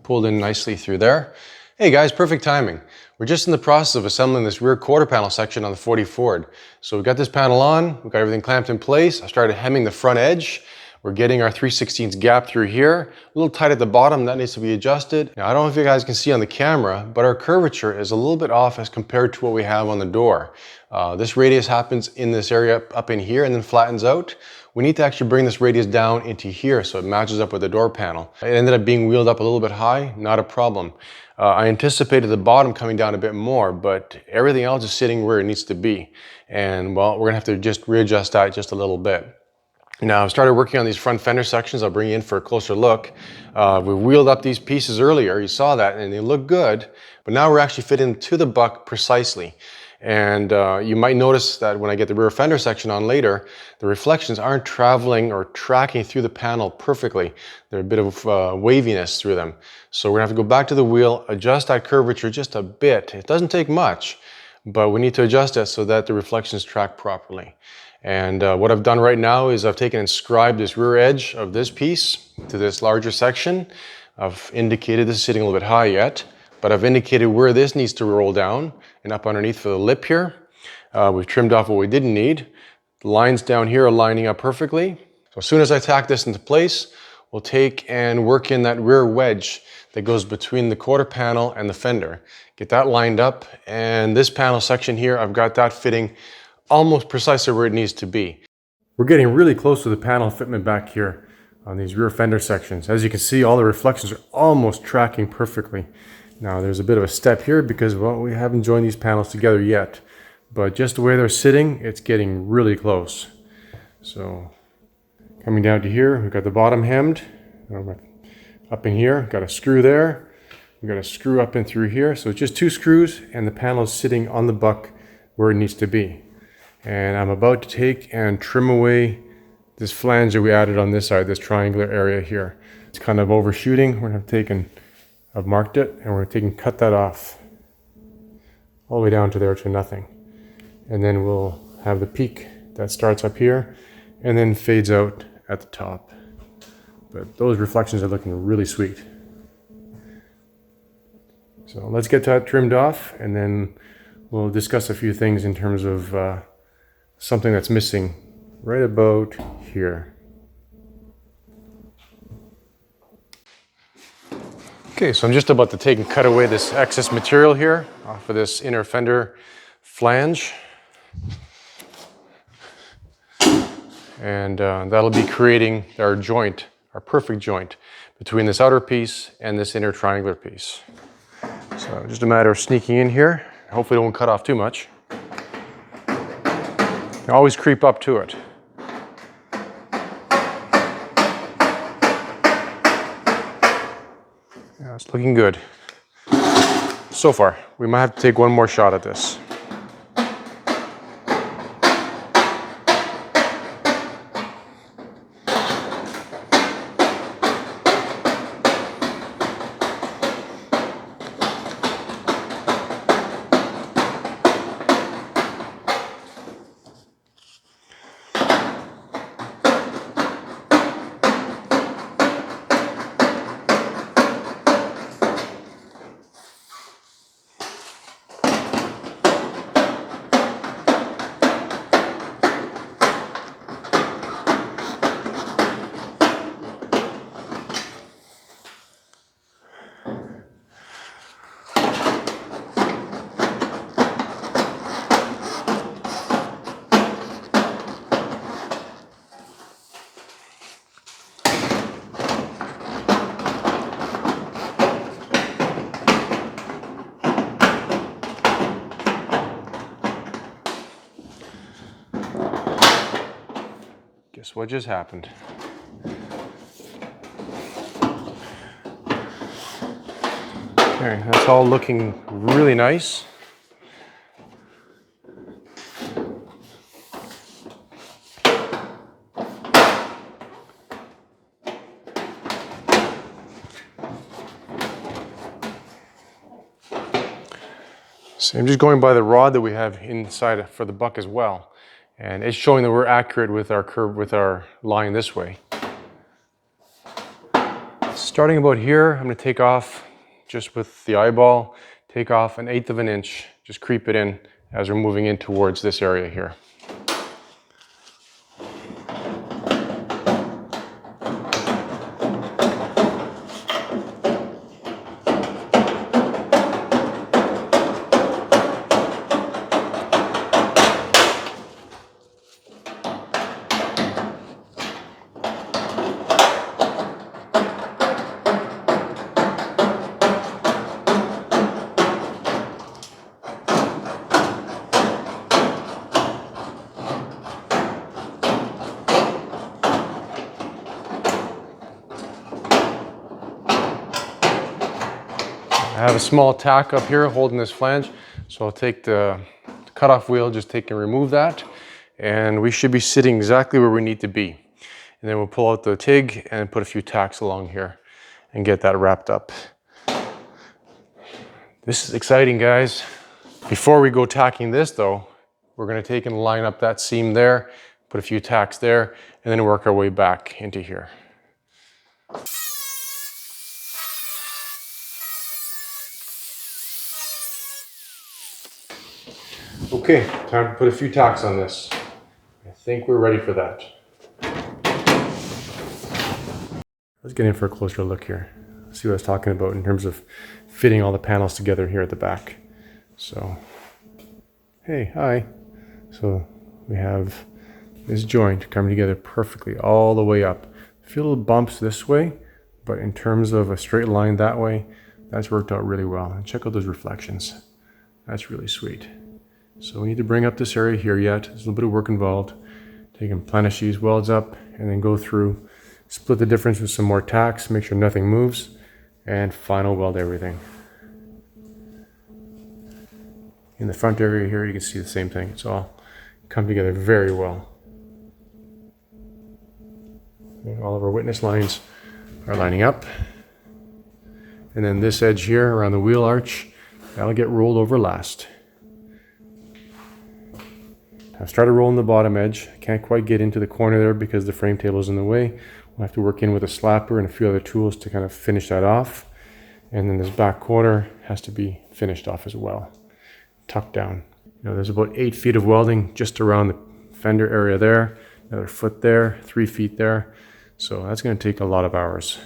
pulled in nicely through there. Hey guys, perfect timing. We're just in the process of assembling this rear quarter panel section on the 40 Ford. So we've got this panel on, we've got everything clamped in place. I started hemming the front edge. We're getting our 3/16 gap through here. A little tight at the bottom, that needs to be adjusted. Now I don't know if you guys can see on the camera, but our curvature is a little bit off as compared to what we have on the door. This radius happens in this area up in here and then flattens out. We need to actually bring this radius down into here so it matches up with the door panel. It ended up being wheeled up a little bit high, not a problem. I anticipated the bottom coming down a bit more, but everything else is sitting where it needs to be. And well, we're gonna have to just readjust that just a little bit. Now I've started working on these front fender sections. I'll bring you in for a closer look. We wheeled up these pieces earlier, you saw that, and they look good, but now we're actually fitting to the buck precisely. And you might notice that when I get the rear fender section on later, the reflections aren't traveling or tracking through the panel perfectly. There's a bit of waviness through them. So we're gonna have to go back to the wheel, adjust that curvature just a bit. It doesn't take much, but we need to adjust it so that the reflections track properly. And what I've done right now is I've taken and scribed this rear edge of this piece to this larger section. I've indicated, this is sitting a little bit high yet, but I've indicated where this needs to roll down and up underneath for the lip here. We've trimmed off what we didn't need. The lines down here are lining up perfectly. So as soon as I tack this into place, we'll take and work in that rear wedge that goes between the quarter panel and the fender. Get that lined up, and this panel section here, I've got that fitting almost precisely where it needs to be. We're getting really close to the panel fitment back here on these rear fender sections. As you can see, all the reflections are almost tracking perfectly. Now there's a bit of a step here because, well, we haven't joined these panels together yet, but just the way they're sitting, it's getting really close. So coming down to here, we've got the bottom hemmed. Up in here, got a screw there. We've got a screw up and through here. So it's just two screws and the panel is sitting on the buck where it needs to be. And I'm about to take and trim away this flange that we added on this side, this triangular area here. It's kind of overshooting. We're gonna have taken, I've marked it, and we're taking cut that off all the way down to there to nothing. And then we'll have the peak that starts up here and then fades out at the top. But those reflections are looking really sweet. So let's get that trimmed off and then we'll discuss a few things in terms of something that's missing right about here. Okay, so I'm just about to take and cut away this excess material here off of this inner fender flange. And that'll be creating our joint, our perfect joint between this outer piece and this inner triangular piece. So just a matter of sneaking in here. Hopefully it won't cut off too much. Always creep up to it. Yeah, it's looking good. So far, we might have to take one more shot at this. Guess what just happened? Okay, that's all looking really nice. So I'm just going by the rod that we have inside for the buck as well. And it's showing that we're accurate with our curve, with our line this way. Starting about here, I'm going to take off just with the eyeball, take off 1/8 of an inch, just creep it in as we're moving in towards this area here. I have a small tack up here holding this flange, so I'll take the cutoff wheel, just take and remove that, and we should be sitting exactly where we need to be. And then we'll pull out the TIG and put a few tacks along here and get that wrapped up. This is exciting, guys. Before we go tacking this though, we're going to take and line up that seam there, put a few tacks there, and then work our way back into here. Okay, time to put a few tacks on this. I think we're ready for that. Let's get in for a closer look here. See what I was talking about in terms of fitting all the panels together here at the back. So, hey, hi. So we have this joint coming together perfectly all the way up. A few little bumps this way, but in terms of a straight line that way, that's worked out really well. And check out those reflections. That's really sweet. So we need to bring up this area here yet. There's a little bit of work involved. Take and plenish these welds up and then go through, split the difference with some more tacks, make sure nothing moves, and final weld everything. In the front area here, you can see the same thing. It's all come together very well. And all of our witness lines are lining up. And then this edge here around the wheel arch, that'll get rolled over last. I've started rolling the bottom edge. I can't quite get into the corner there because the frame table is in the way. We'll have to work in with a slapper and a few other tools to kind of finish that off. And then this back corner has to be finished off as well. Tucked down. You know, there's about 8 feet of welding just around the fender area there. Another foot there, 3 feet there. So that's going to take a lot of hours.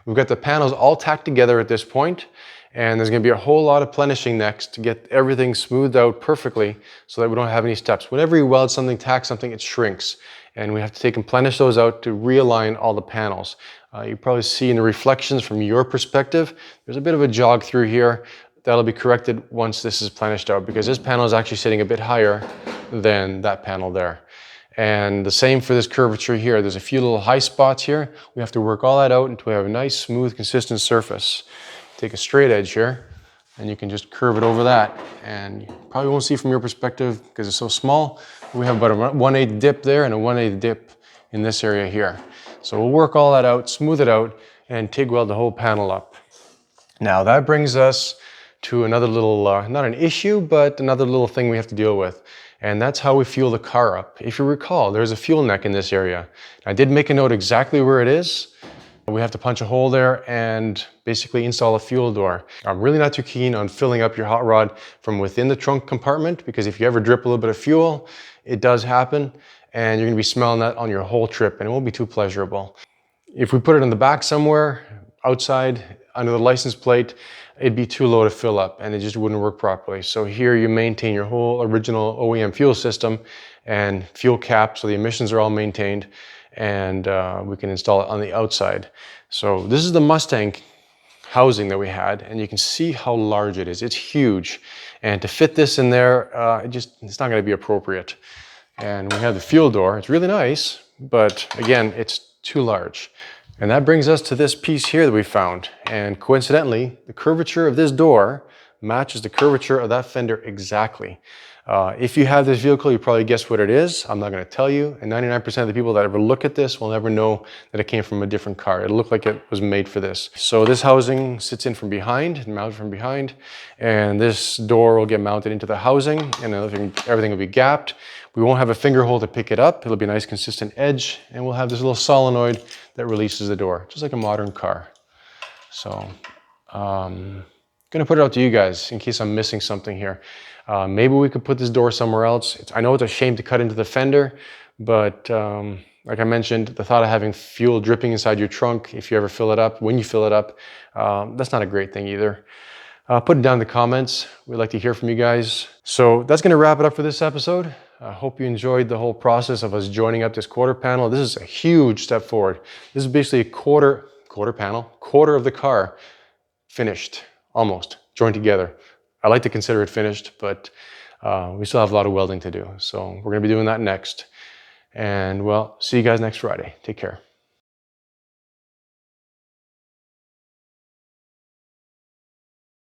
We've got the panels all tacked together at this point, and there's going to be a whole lot of plenishing next to get everything smoothed out perfectly so that we don't have any steps. Whenever you weld something, tack something, it shrinks, and we have to take and plenish those out to realign all the panels. You probably see in the reflections from your perspective, there's a bit of a jog through here. That'll be corrected once this is plenished out because this panel is actually sitting a bit higher than that panel there. And the same for this curvature here. There's a few little high spots here. We have to work all that out until we have a nice, smooth, consistent surface. Take a straight edge here, and you can just curve it over that. And you probably won't see from your perspective because it's so small. We have about a 1/8 dip there and a 1/8 dip in this area here. So we'll work all that out, smooth it out, and TIG weld the whole panel up. Now that brings us to another little, not an issue, but another little thing we have to deal with. And that's how we fuel the car up. If you recall, there's a fuel neck in this area. I did make a note exactly where it is. We have to punch a hole there and basically install a fuel door. I'm really not too keen on filling up your hot rod from within the trunk compartment because if you ever drip a little bit of fuel, it does happen and you're gonna be smelling that on your whole trip and it won't be too pleasurable. If we put it in the back somewhere, outside, under the license plate, it'd be too low to fill up and it just wouldn't work properly. So here you maintain your whole original OEM fuel system and fuel cap so the emissions are all maintained and we can install it on the outside. So this is the Mustang housing that we had and you can see how large it is. It's huge and to fit this in there, it's not going to be appropriate. And we have the fuel door. It's really nice, but again, it's too large. And that brings us to this piece here that we found. And coincidentally, the curvature of this door matches the curvature of that fender exactly. If you have this vehicle, you probably guess what it is. I'm not going to tell you. And 99% of the people that ever look at this will never know that it came from a different car. It'll look like it was made for this. So this housing sits in from behind, mounted from behind, and this door will get mounted into the housing, and everything will be gapped. We won't have a finger hole to pick it up. It'll be a nice consistent edge, and we'll have this little solenoid that releases the door, just like a modern car. So, gonna put it out to you guys in case I'm missing something here. Maybe we could put this door somewhere else. I know it's a shame to cut into the fender, but like I mentioned, the thought of having fuel dripping inside your trunk if you ever fill it up, when you fill it up, that's not a great thing either. Put it down in the comments. We'd like to hear from you guys. So that's gonna wrap it up for this episode. I hope you enjoyed the whole process of us joining up this quarter panel. This is a huge step forward. This is basically a quarter of the car finished, almost, joined together. I like to consider it finished, but we still have a lot of welding to do. So we're gonna be doing that next. And well, see you guys next Friday. Take care.